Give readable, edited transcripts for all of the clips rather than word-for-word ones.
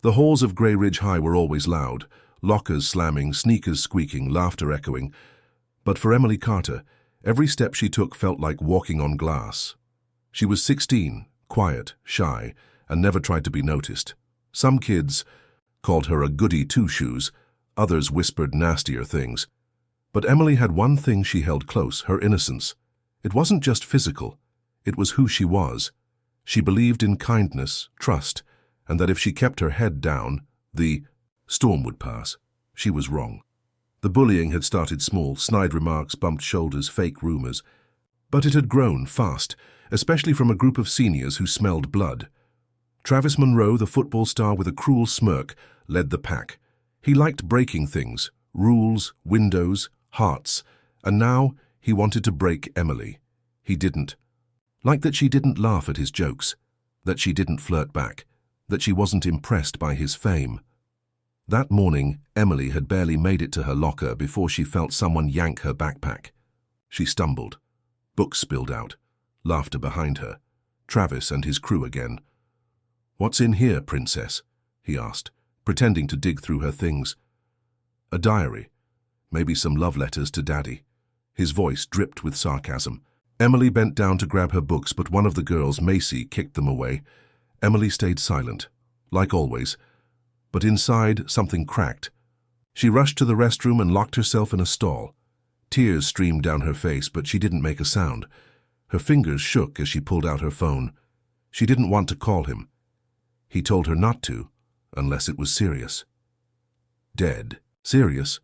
The halls of Grey Ridge High were always loud, lockers slamming, sneakers squeaking, laughter echoing. But for Emily Carter, every step she took felt like walking on glass. She was 16, quiet, shy, and never tried to be noticed. Some kids called her a goody two-shoes, others whispered nastier things. But Emily had one thing she held close, her innocence. It wasn't just physical, it was who she was. She believed in kindness, trust, and that if she kept her head down, the storm would pass. She was wrong. The bullying had started small, snide remarks, bumped shoulders, fake rumors. But it had grown fast, especially from a group of seniors who smelled blood. Travis Monroe, the football star with a cruel smirk, led the pack. He liked breaking things, rules, windows, hearts, and now he wanted to break Emily. He didn't. Like that she didn't laugh at his jokes, that she didn't flirt back, that she wasn't impressed by his fame. That morning, Emily had barely made it to her locker before she felt someone yank her backpack. She stumbled. Books spilled out. Laughter behind her. Travis and his crew again. "What's in here, princess?" he asked, pretending to dig through her things. A diary. Maybe some love letters to Daddy. His voice dripped with sarcasm. Emily bent down to grab her books, but one of the girls, Macy, kicked them away. Emily stayed silent, like always. But inside, something cracked. She rushed to the restroom and locked herself in a stall. Tears streamed down her face, but she didn't make a sound. Her fingers shook as she pulled out her phone. She didn't want to call him. He told her not to, unless it was serious. Dead. Serious?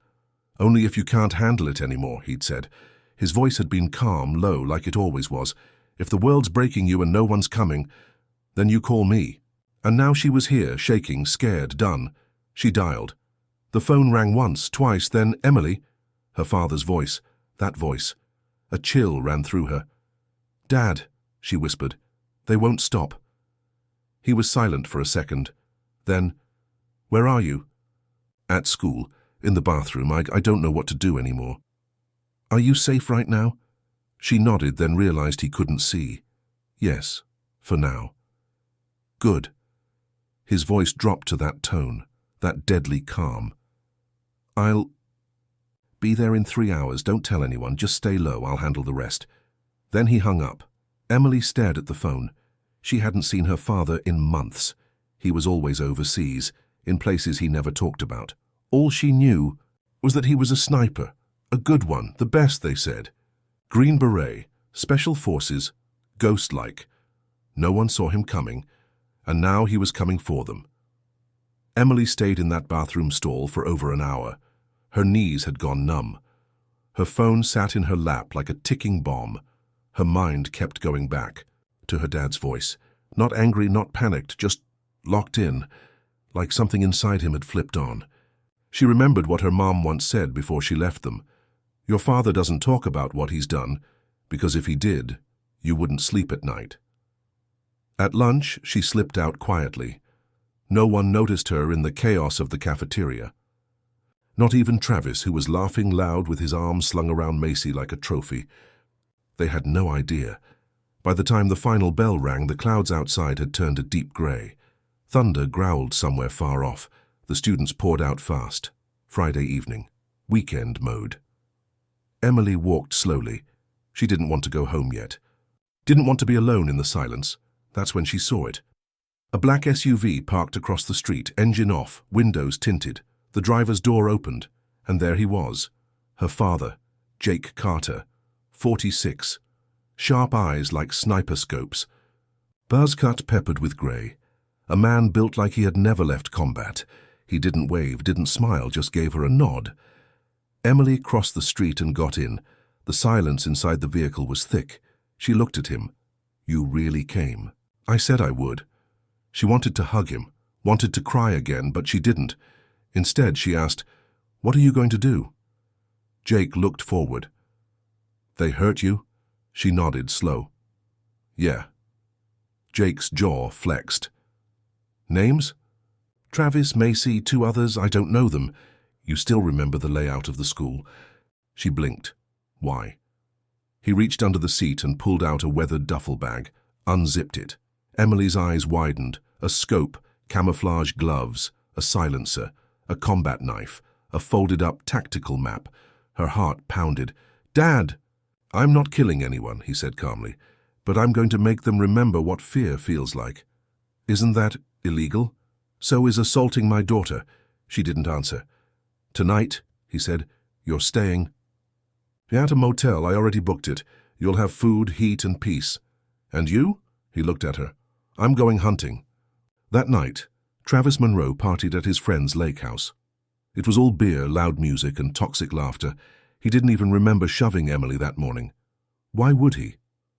Only if you can't handle it anymore, he'd said. His voice had been calm, low, like it always was. If the world's breaking you and no one's coming, then you call me. And now she was here, shaking, scared, done. She dialed. The phone rang once, twice, then Emily. Her father's voice, that voice. A chill ran through her. "Dad," she whispered, "they won't stop." He was silent for a second. Then, "Where are you?" "At school, in the bathroom. I don't know what to do anymore." "Are you safe right now?" She nodded, then realized he couldn't see. "Yes, for now." "Good." His voice dropped to that tone, that deadly calm. "I'll be there in 3 hours. Don't tell anyone. Just stay low. I'll handle the rest." Then he hung up. Emily stared at the phone. She hadn't seen her father in months. He was always overseas, in places he never talked about. All she knew was that he was a sniper, a good one, the best, they said. Green Beret, Special Forces, ghost-like. No one saw him coming, and now he was coming for them. Emily stayed in that bathroom stall for over an hour. Her knees had gone numb. Her phone sat in her lap like a ticking bomb. Her mind kept going back to her dad's voice. Not angry, not panicked, just locked in, like something inside him had flipped on. She remembered what her mom once said before she left them. "Your father doesn't talk about what he's done, because if he did, you wouldn't sleep at night." At lunch, she slipped out quietly. No one noticed her in the chaos of the cafeteria. Not even Travis, who was laughing loud with his arms slung around Macy like a trophy. They had no idea. By the time the final bell rang, the clouds outside had turned a deep gray. Thunder growled somewhere far off. The students poured out fast. Friday evening. Weekend mode. Emily walked slowly. She didn't want to go home yet. Didn't want to be alone in the silence. That's when she saw it. A black SUV parked across the street, engine off, windows tinted. The driver's door opened, and there he was. Her father, Jake Carter, 46. Sharp eyes like sniper scopes. Buzz cut peppered with grey. A man built like he had never left combat. He didn't wave, didn't smile, just gave her a nod. Emily crossed the street and got in. The silence inside the vehicle was thick. She looked at him. "You really came." "I said I would." She wanted to hug him, wanted to cry again, but she didn't. Instead, she asked, "What are you going to do?" Jake looked forward. "They hurt you?" She nodded, slow. "Yeah." Jake's jaw flexed. "Names?" "Travis, Macy, 2 others. I don't know them. You still remember the layout of the school." She blinked. "Why?" He reached under the seat and pulled out a weathered duffel bag, unzipped it. Emily's eyes widened, a scope, Camouflage gloves, a silencer, a combat knife, a folded-up tactical map. Her heart pounded. "Dad!" "I'm not killing anyone," he said calmly, "but I'm going to make them remember what fear feels like." "Isn't that illegal?" "So is assaulting my daughter." She didn't answer. "Tonight," he said, "you're staying." "At a motel, I already booked it. You'll have food, heat, and peace." "And you?" He looked at her. "I'm going hunting." That night, Travis Monroe partied at his friend's lake house. It was all beer, loud music, and toxic laughter. He didn't even remember shoving Emily that morning. Why would he?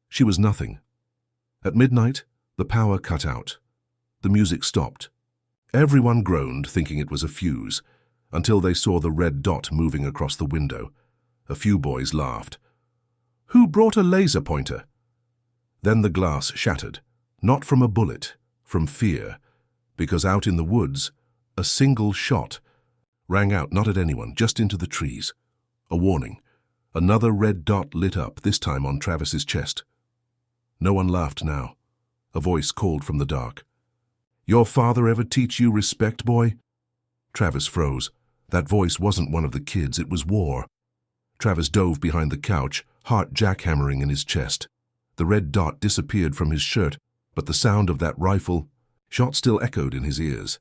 She was nothing. At midnight, the power cut out. The music stopped. Everyone groaned, thinking it was a fuse, until they saw the red dot moving across the window. A few boys laughed. "Who brought a laser pointer?" Then the glass shattered, not from a bullet, from fear, because out in the woods, a single shot rang out, not at anyone, just into the trees. A warning. Another red dot lit up, this time on Travis's chest. No one laughed now. A voice called from the dark. "Your father ever teach you respect, boy?" Travis froze. That voice wasn't one of the kids, it was war. Travis dove behind the couch, heart jackhammering in his chest. The red dot disappeared from his shirt, but the sound of that rifle shot still echoed in his ears.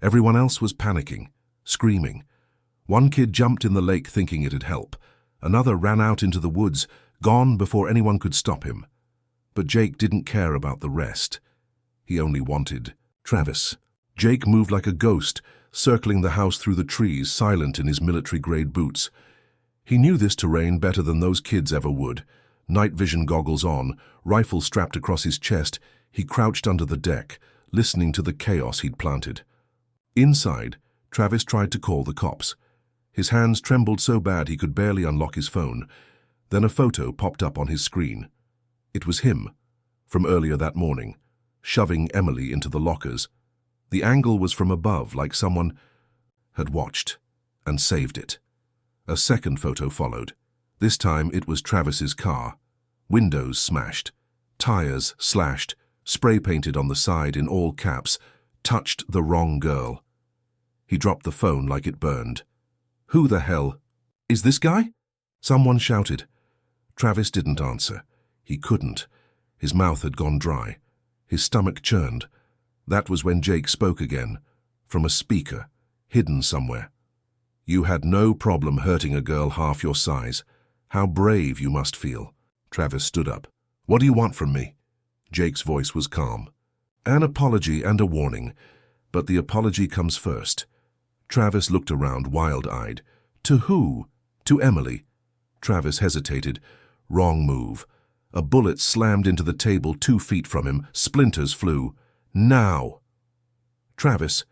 Everyone else was panicking, screaming. One kid jumped in the lake thinking it'd help. Another ran out into the woods, gone before anyone could stop him. But Jake didn't care about the rest. He only wanted Travis. Jake moved like a ghost, circling the house through the trees, silent in his military-grade boots. He knew this terrain better than those kids ever would. Night vision goggles on, rifle strapped across his chest, he crouched under the deck, listening to the chaos he'd planted. Inside, Travis tried to call the cops. His hands trembled so bad he could barely unlock his phone. Then a photo popped up on his screen. It was him, from earlier that morning, shoving Emily into the lockers. The angle was from above, like someone had watched and saved it. A second photo followed. This time it was Travis's car. Windows smashed, tires slashed, spray painted on the side in all caps, "Touched the wrong girl." He dropped the phone like it burned. "Who the hell? Is this guy?" Someone shouted. Travis didn't answer. He couldn't. His mouth had gone dry. His stomach churned. That was when Jake spoke again, from a speaker, hidden somewhere. "You had no problem hurting a girl half your size. How brave you must feel." Travis stood up. "What do you want from me?" Jake's voice was calm. "An apology and a warning, but the apology comes first." Travis looked around, wild-eyed. "To who?" "To Emily." Travis hesitated. Wrong move. A bullet slammed into the table 2 feet from him. Splinters flew. "Now!" Travis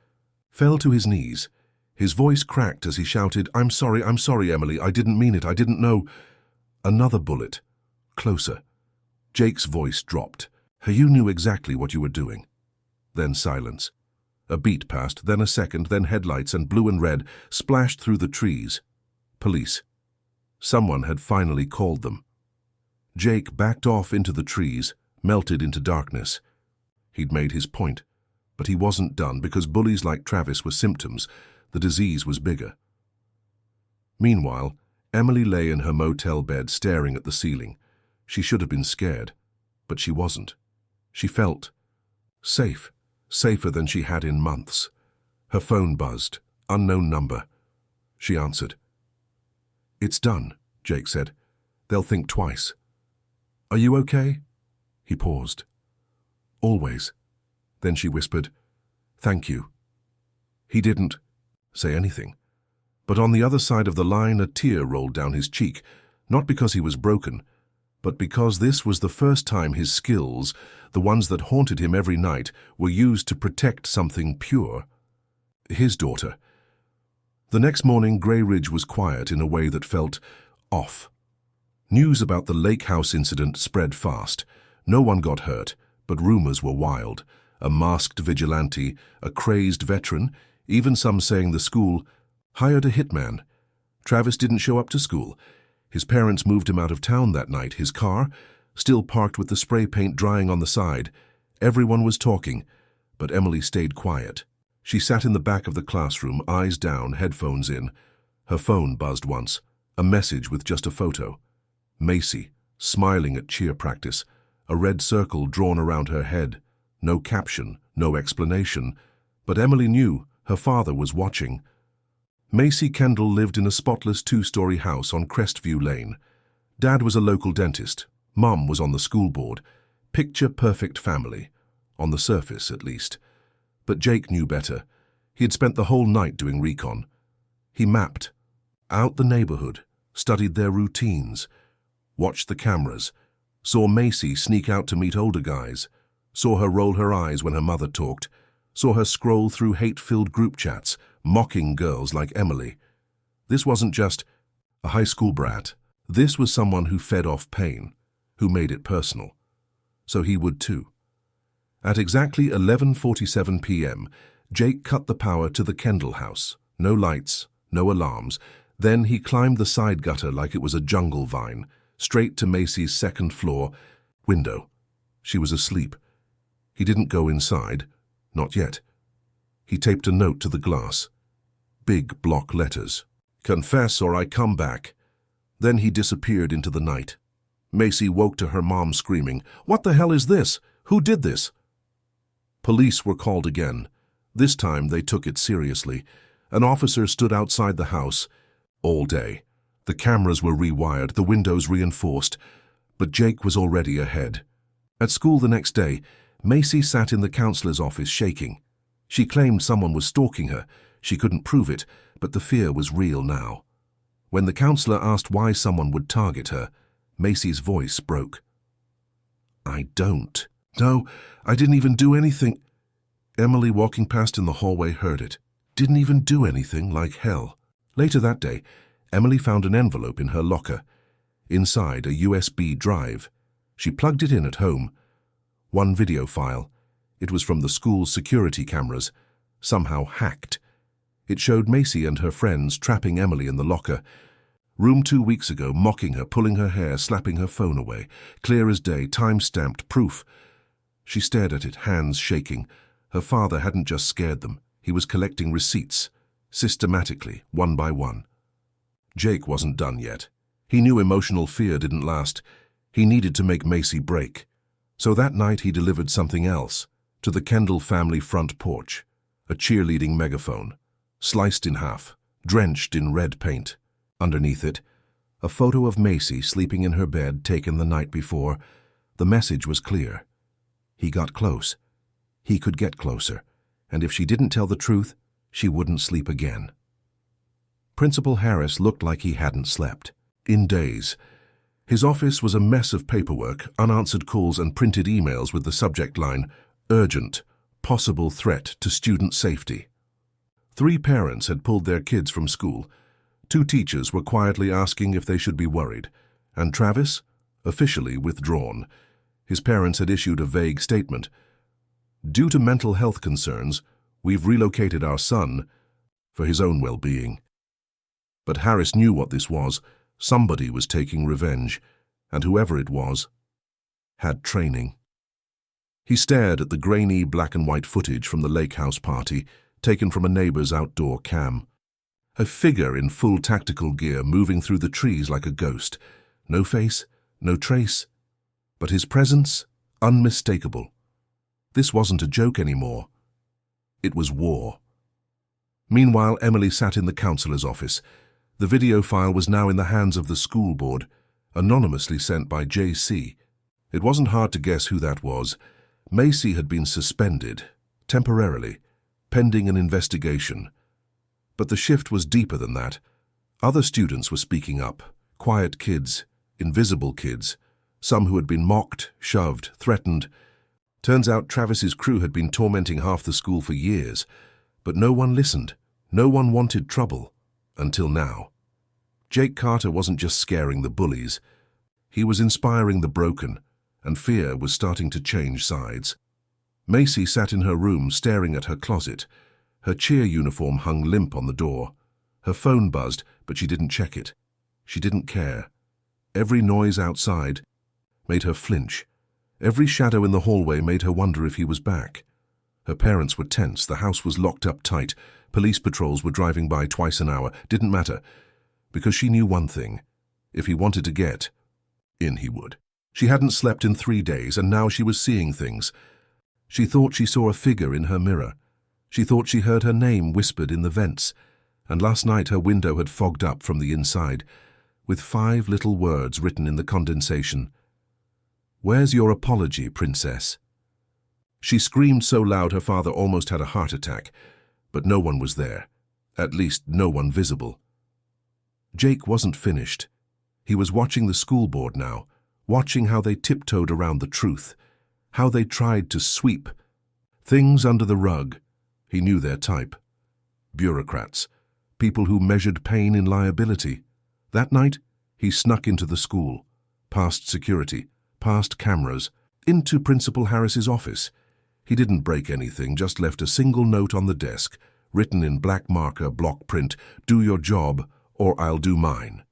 fell to his knees. His voice cracked as he shouted, I'm sorry, Emily. I didn't mean it. I didn't know." Another bullet. Closer. Jake's voice dropped. "You knew exactly what you were doing." Then silence. A beat passed, then a second, then headlights and blue and red splashed through the trees. Police. Someone had finally called them. Jake backed off into the trees, melted into darkness. He'd made his point, but he wasn't done because bullies like Travis were symptoms. The disease was bigger. Meanwhile, Emily lay in her motel bed staring at the ceiling. She should have been scared, but she wasn't. She felt safe, safer than she had in months. Her phone buzzed. Unknown number. She answered. "It's done," Jake said. "They'll think twice." "Are you okay?" He paused. "Always." Then she whispered, "Thank you." He didn't say anything. But on the other side of the line, a tear rolled down his cheek, not because he was broken, but because this was the first time his skills, the ones that haunted him every night, were used to protect something pure. His daughter. The next morning, Grey Ridge was quiet in a way that felt off. News about the lake house incident spread fast. No one got hurt, but rumors were wild. A masked vigilante, a crazed veteran, even some saying the school hired a hitman. Travis didn't show up to school. His parents moved him out of town that night. His car, still parked with the spray paint drying on the side. Everyone was talking, but Emily stayed quiet. She sat in the back of the classroom, eyes down, headphones in. Her phone buzzed once, a message with just a photo. Macy, smiling at cheer practice, a red circle drawn around her head. No caption, no explanation, but Emily knew her father was watching. Macy Kendall lived in a spotless two-story house on Crestview Lane. Dad was a local dentist. Mum was on the school board. Picture-perfect family, on the surface at least. But Jake knew better. He had spent the whole night doing recon. He mapped out the neighborhood, studied their routines, watched the cameras, saw Macy sneak out to meet older guys, saw her roll her eyes when her mother talked, saw her scroll through hate-filled group chats, mocking girls like Emily. This wasn't just a high school brat. This was someone who fed off pain, who made it personal. So he would too. At exactly 11:47 p.m., Jake cut the power to the Kendall house. No lights, no alarms. Then he climbed the side gutter like it was a jungle vine, straight to Macy's second floor window. She was asleep. He didn't go inside, not yet. He taped a note to the glass. Big block letters. "Confess or I come back." Then he disappeared into the night. Macy woke to her mom screaming, "What the hell is this? Who did this?" Police were called again. This time they took it seriously. An officer stood outside the house all day. The cameras were rewired, the windows reinforced, but Jake was already ahead. At school the next day, Macy sat in the counselor's office shaking. She claimed someone was stalking her. She couldn't prove it, but the fear was real now. When the counselor asked why someone would target her, Macy's voice broke. No, I didn't even do anything." Emily, walking past in the hallway, heard it. Didn't even do anything, like hell. Later that day, Emily found an envelope in her locker. Inside, a USB drive. She plugged it in at home. One video file. It was from the school's security cameras, somehow hacked. It showed Macy and her friends trapping Emily in the locker. Room 2 weeks ago, mocking her, pulling her hair, slapping her phone away. Clear as day, time-stamped proof. She stared at it, hands shaking. Her father hadn't just scared them. He was collecting receipts, systematically, one by one. Jake wasn't done yet. He knew emotional fear didn't last. He needed to make Macy break. So that night he delivered something else, to the Kendall family front porch. A cheerleading megaphone, sliced in half, drenched in red paint. Underneath it, a photo of Macy sleeping in her bed taken the night before. The message was clear. He got close. He could get closer, and if she didn't tell the truth, she wouldn't sleep again. Principal Harris looked like he hadn't slept in days. His office was a mess of paperwork, unanswered calls, and printed emails with the subject line, "Urgent, possible threat to student safety." 3 parents had pulled their kids from school. 2 teachers were quietly asking if they should be worried, and Travis, officially withdrawn. His parents had issued a vague statement. "Due to mental health concerns, we've relocated our son for his own well-being." But Harris knew what this was. Somebody was taking revenge, and whoever it was had training. He stared at the grainy black and white footage from the lake house party, taken from a neighbor's outdoor cam. A figure in full tactical gear moving through the trees like a ghost. No face, no trace, but his presence unmistakable. This wasn't a joke anymore. It was war. Meanwhile, Emily sat in the counselor's office. The video file was now in the hands of the school board, anonymously sent by JC. It wasn't hard to guess who that was. Macy had been suspended, temporarily, pending an investigation. But the shift was deeper than that. Other students were speaking up, quiet kids, invisible kids, some who had been mocked, shoved, threatened. Turns out Travis's crew had been tormenting half the school for years, but no one listened. No one wanted trouble, until now. Jake Carter wasn't just scaring the bullies. He was inspiring the broken, and fear was starting to change sides. Macy sat in her room staring at her closet. Her cheer uniform hung limp on the door. Her phone buzzed, but she didn't check it. She didn't care. Every noise outside made her flinch. Every shadow in the hallway made her wonder if he was back. Her parents were tense, the house was locked up tight, police patrols were driving by twice an hour. Didn't matter, because she knew one thing. If he wanted to get in, he would. She hadn't slept in 3 days, and now she was seeing things. She thought she saw a figure in her mirror. She thought she heard her name whispered in the vents, and last night her window had fogged up from the inside, with 5 little words written in the condensation. "Where's your apology, princess?" She screamed so loud her father almost had a heart attack, but no one was there, at least no one visible. Jake wasn't finished. He was watching the school board now, watching how they tiptoed around the truth, how they tried to sweep things under the rug. He knew their type. Bureaucrats, people who measured pain in liability. That night, he snuck into the school, past security, past cameras, into Principal Harris's office. He didn't break anything, just left a single note on the desk, written in black marker block print, "Do your job, or I'll do mine."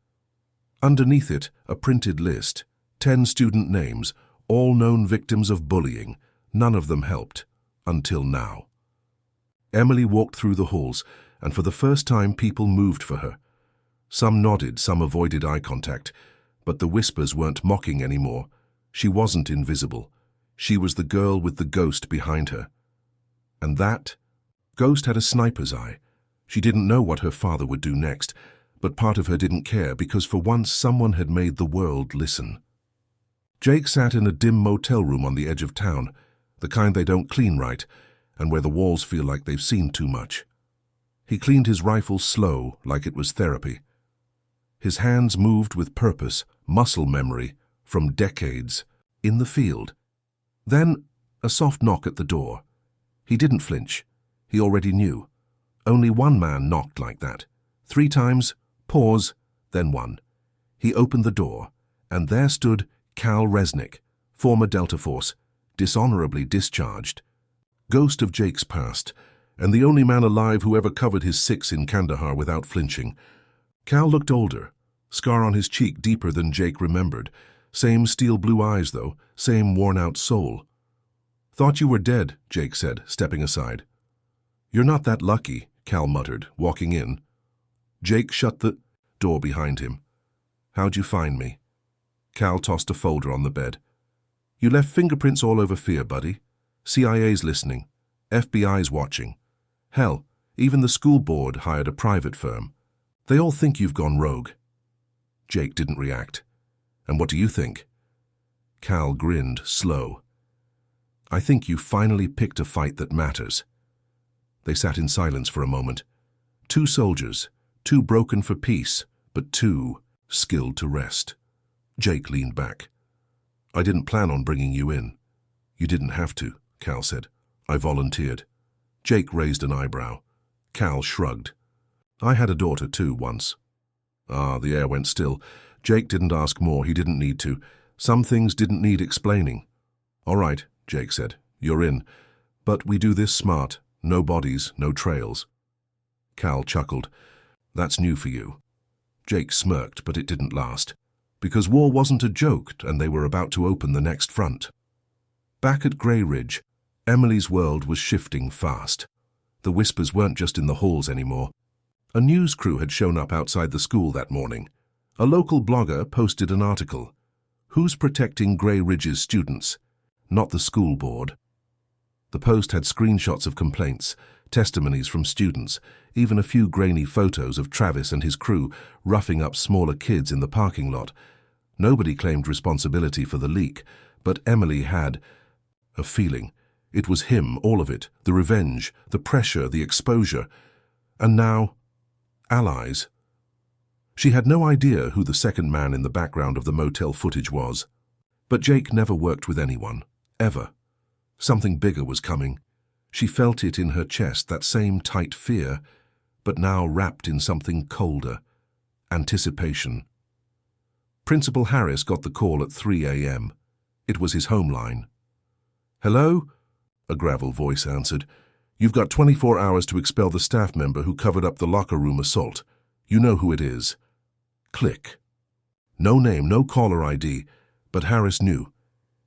Underneath it, a printed list, 10 student names, all known victims of bullying. None of them helped, until now. Emily walked through the halls, and for the first time people moved for her. Some nodded, some avoided eye contact, but the whispers weren't mocking anymore. She wasn't invisible. She was the girl with the ghost behind her. And that ghost had a sniper's eye. She didn't know what her father would do next, but part of her didn't care because for once someone had made the world listen. Jake sat in a dim motel room on the edge of town, the kind they don't clean right, and where the walls feel like they've seen too much. He cleaned his rifle slow, like it was therapy. His hands moved with purpose, muscle memory, from decades, in the field. Then, a soft knock at the door. He didn't flinch. He already knew. Only one man knocked like that. 3 times, pause, then 1. He opened the door, and there stood Cal Resnick, former Delta Force, dishonorably discharged. Ghost of Jake's past, and the only man alive who ever covered his 6 in Kandahar without flinching. Cal looked older, scar on his cheek deeper than Jake remembered. Same steel blue eyes, though, same worn-out soul. "Thought you were dead," Jake said, stepping aside. "You're not that lucky," Cal muttered, walking in. Jake shut the door behind him. "How'd you find me?" Cal tossed a folder on the bed. "You left fingerprints all over Fear, buddy. CIA's listening. FBI's watching. Hell, even the school board hired a private firm. They all think you've gone rogue." Jake didn't react. "And what do you think?" Cal grinned, slow. "I think you finally picked a fight that matters." They sat in silence for a moment. 2 soldiers, 2 broken for peace, but 2 skilled to rest. Jake leaned back. "I didn't plan on bringing you in." "You didn't have to," Cal said. "I volunteered." Jake raised an eyebrow. Cal shrugged. "I had a daughter too, once." The air went still. Jake didn't ask more, he didn't need to. Some things didn't need explaining. "All right," Jake said, "you're in. But we do this smart. No bodies, no trails." Cal chuckled. "That's new for you." Jake smirked, but it didn't last. Because war wasn't a joke, and they were about to open the next front. Back at Grey Ridge, Emily's world was shifting fast. The whispers weren't just in the halls anymore. A news crew had shown up outside the school that morning. A local blogger posted an article. "Who's protecting Grey Ridge's students? Not the school board." The post had screenshots of complaints, testimonies from students, even a few grainy photos of Travis and his crew roughing up smaller kids in the parking lot. Nobody claimed responsibility for the leak, but Emily had a feeling. It was him, all of it, the revenge, the pressure, the exposure. And now, allies. She had no idea who the second man in the background of the motel footage was. But Jake never worked with anyone, ever. Something bigger was coming. She felt it in her chest, that same tight fear, but now wrapped in something colder. Anticipation. Principal Harris got the call at 3 a.m. It was his home line. "Hello?" a gravel voice answered. "You've got 24 hours to expel the staff member who covered up the locker room assault. You know who it is." Click. No name, no caller ID, but Harris knew.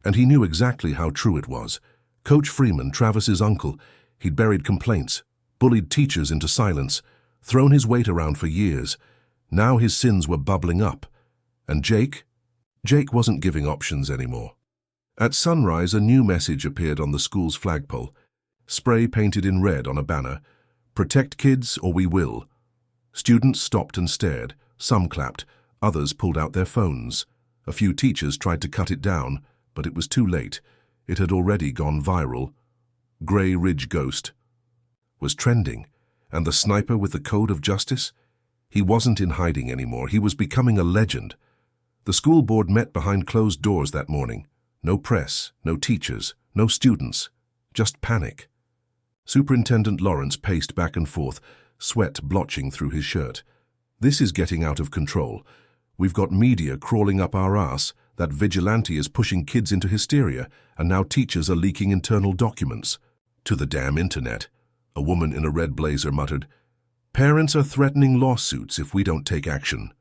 And he knew exactly how true it was. Coach Freeman, Travis's uncle, he'd buried complaints, bullied teachers into silence, thrown his weight around for years. Now his sins were bubbling up. And Jake? Jake wasn't giving options anymore. At sunrise, a new message appeared on the school's flagpole, spray painted in red on a banner, "Protect kids or we will." Students stopped and stared. Some clapped, others pulled out their phones. A few teachers tried to cut it down, but it was too late. It had already gone viral. Grey Ridge Ghost was trending, and the sniper with the code of justice? He wasn't in hiding anymore. He was becoming a legend. The school board met behind closed doors that morning. No press, no teachers, no students, just panic. Superintendent Lawrence paced back and forth, sweat blotching through his shirt. This is getting out of control. We've got media crawling up our ass, that vigilante is pushing kids into hysteria, and now teachers are leaking internal documents. To the damn internet. A woman in a red blazer muttered, "Parents are threatening lawsuits if we don't take action."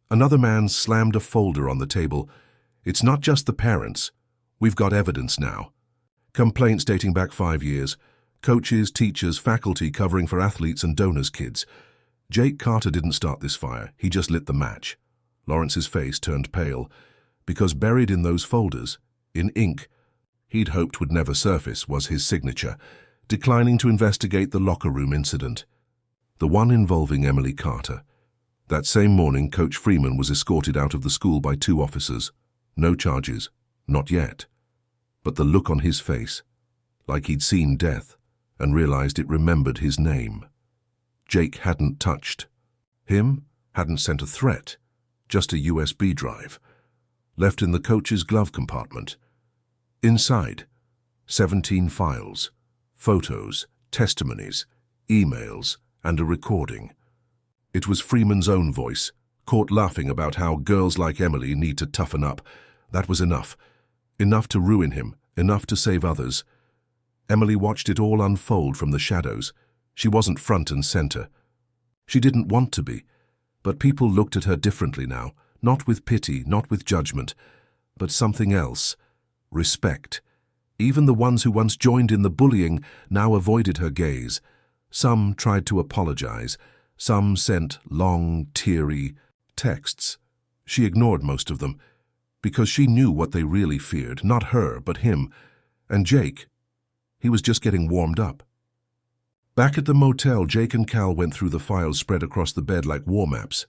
Another man slammed a folder on the table. "It's not just the parents. We've got evidence now. Complaints dating back 5 years. Coaches, teachers, faculty covering for athletes and donors' kids." Jake Carter didn't start this fire. He just lit the match. Lawrence's face turned pale, because buried in those folders, in ink, he'd hoped would never surface, was his signature, declining to investigate the locker room incident. The one involving Emily Carter. That same morning, Coach Freeman was escorted out of the school by 2 officers. No charges. Not yet. But the look on his face, like he'd seen death, and realized it remembered his name. Jake hadn't touched him, hadn't sent a threat, just a USB drive, left in the coach's glove compartment. Inside, 17 files, photos, testimonies, emails, and a recording. It was Freeman's own voice, caught laughing about how girls like Emily need to toughen up. That was enough. Enough to ruin him, enough to save others. Emily watched it all unfold from the shadows. She wasn't front and center. She didn't want to be. But people looked at her differently now, not with pity, not with judgment, but something else. Respect. Even the ones who once joined in the bullying now avoided her gaze. Some tried to apologize. Some sent long, teary texts. She ignored most of them, because she knew what they really feared, not her, but him. And Jake, he was just getting warmed up. Back at the motel, Jake and Cal went through the files spread across the bed like war maps.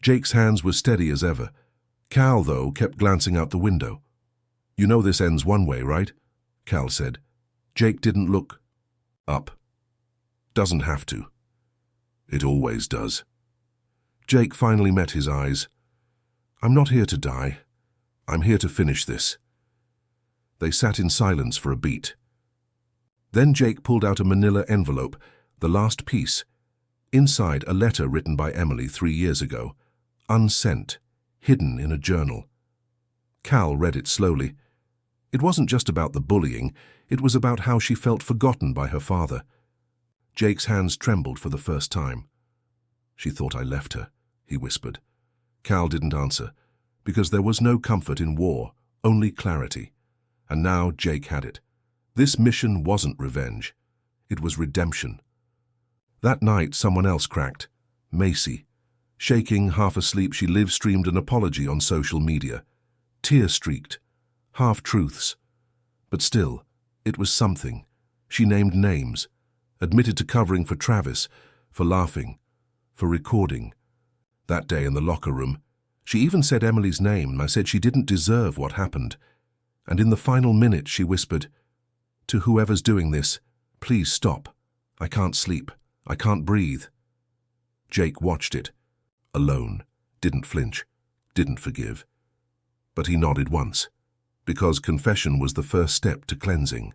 Jake's hands were steady as ever. Cal, though, kept glancing out the window. "You know this ends one way, right?" Cal said. Jake didn't look up. "Doesn't have to. It always does." Jake finally met his eyes. "I'm not here to die. I'm here to finish this." They sat in silence for a beat. Then Jake pulled out a manila envelope, the last piece. Inside, a letter written by Emily 3 years ago, unsent, hidden in a journal. Cal read it slowly. It wasn't just about the bullying, it was about how she felt forgotten by her father. Jake's hands trembled for the first time. "She thought I left her," he whispered. Cal didn't answer, because there was no comfort in war, only clarity. And now Jake had it. This mission wasn't revenge. It was redemption. That night, someone else cracked. Macy. Shaking, half asleep, she live-streamed an apology on social media. Tear-streaked. Half-truths. But still, it was something. She named names. Admitted to covering for Travis, for laughing, for recording. That day in the locker room, she even said Emily's name, and I said she didn't deserve what happened. And in the final minute, she whispered, "To whoever's doing this, please stop. I can't sleep. I can't breathe." Jake watched it, alone, didn't flinch, didn't forgive. But he nodded once, because confession was the first step to cleansing.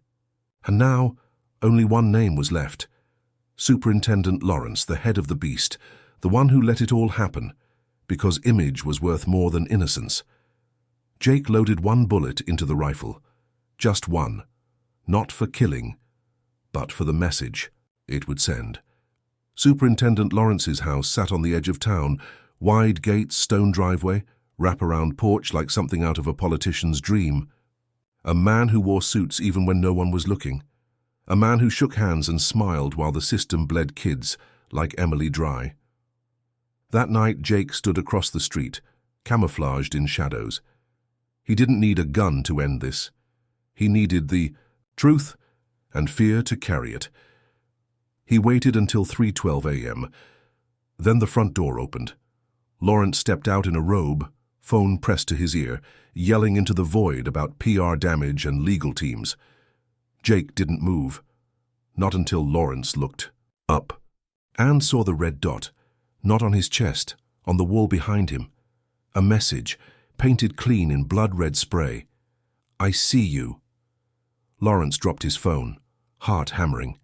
And now, only one name was left. Superintendent Lawrence, the head of the beast, the one who let it all happen, because image was worth more than innocence. Jake loaded one bullet into the rifle. Just one. Not for killing, but for the message it would send. Superintendent Lawrence's house sat on the edge of town, wide gates, stone driveway, wrap-around porch like something out of a politician's dream. A man who wore suits even when no one was looking. A man who shook hands and smiled while the system bled kids like Emily dry. That night, Jake stood across the street, camouflaged in shadows. He didn't need a gun to end this. He needed the truth and fear to carry it. He waited until 3:12 a.m. Then the front door opened. Lawrence stepped out in a robe, phone pressed to his ear, yelling into the void about PR damage and legal teams. Jake didn't move. Not until Lawrence looked up and saw the red dot, not on his chest, on the wall behind him. A message, painted clean in blood-red spray. "I see you." Lawrence dropped his phone, heart hammering.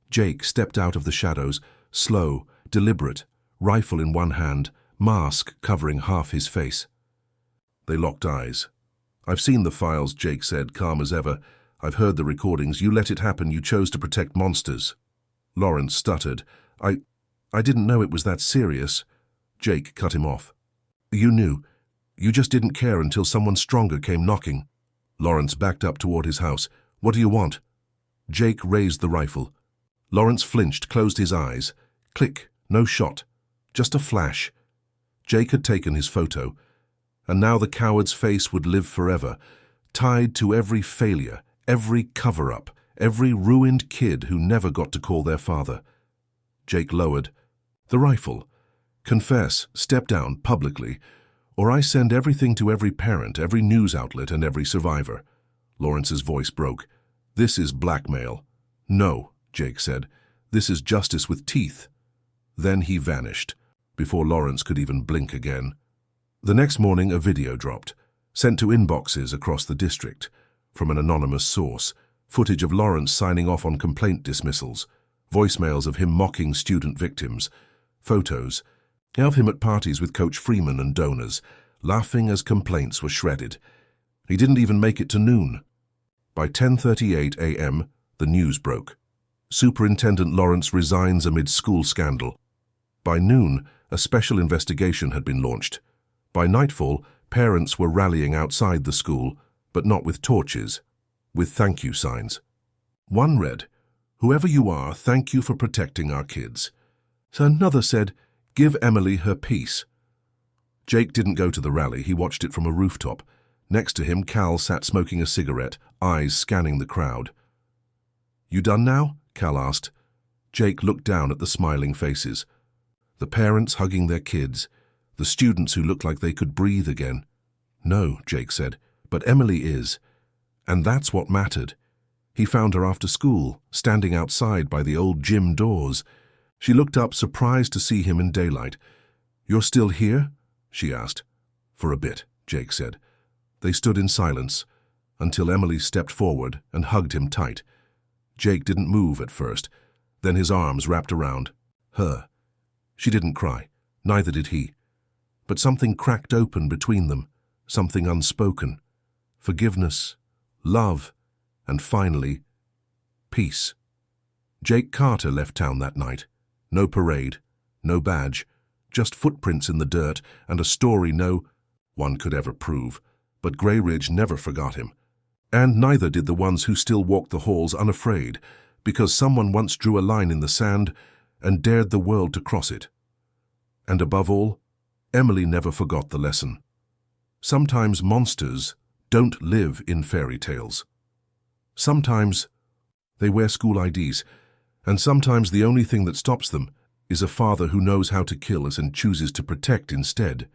Jake stepped out of the shadows, slow, deliberate, rifle in one hand, mask covering half his face. They locked eyes. "I've seen the files," Jake said, calm as ever. "I've heard the recordings. You let it happen. You chose to protect monsters." Lawrence stuttered. I didn't know it was that serious." Jake cut him off. "You knew. You just didn't care until someone stronger came knocking." Lawrence backed up toward his house. "What do you want?" Jake raised the rifle. Lawrence flinched, closed his eyes. Click, no shot. Just a flash. Jake had taken his photo, and now the coward's face would live forever, tied to every failure, every cover-up, every ruined kid who never got to call their father. Jake lowered the rifle. "Confess, step down publicly, or I send everything to every parent, every news outlet, and every survivor." Lawrence's voice broke. "This is blackmail." "No," Jake said. "This is justice with teeth." Then he vanished, before Lawrence could even blink again. The next morning, a video dropped, sent to inboxes across the district, from an anonymous source, footage of Lawrence signing off on complaint dismissals, voicemails of him mocking student victims, photos of him at parties with Coach Freeman and donors, laughing as complaints were shredded. He didn't even make it to noon. By 10:38 a.m., the news broke. Superintendent Lawrence resigns amid school scandal. By noon, a special investigation had been launched. By nightfall, parents were rallying outside the school, but not with torches, with thank you signs. One read, "Whoever you are, thank you for protecting our kids." Another said, "Give Emily her peace." Jake didn't go to the rally. He watched it from a rooftop. Next to him, Cal sat smoking a cigarette, eyes scanning the crowd. "You done now?" Cal asked. Jake looked down at the smiling faces. The parents hugging their kids, the students who looked like they could breathe again. "No," Jake said, "but Emily is. And that's what mattered." He found her after school, standing outside by the old gym doors. She looked up, surprised to see him in daylight. "You're still here?" she asked. "For a bit," Jake said. They stood in silence, until Emily stepped forward and hugged him tight. Jake didn't move at first, then his arms wrapped around her. She didn't cry, neither did he. But something cracked open between them, something unspoken. Forgiveness, love, and finally, peace. Jake Carter left town that night. No parade, no badge, just footprints in the dirt and a story no one could ever prove. But Grey Ridge never forgot him. And neither did the ones who still walked the halls unafraid, because someone once drew a line in the sand and dared the world to cross it. And above all, Emily never forgot the lesson. Sometimes monsters don't live in fairy tales. Sometimes they wear school IDs, and sometimes the only thing that stops them is a father who knows how to kill us and chooses to protect instead.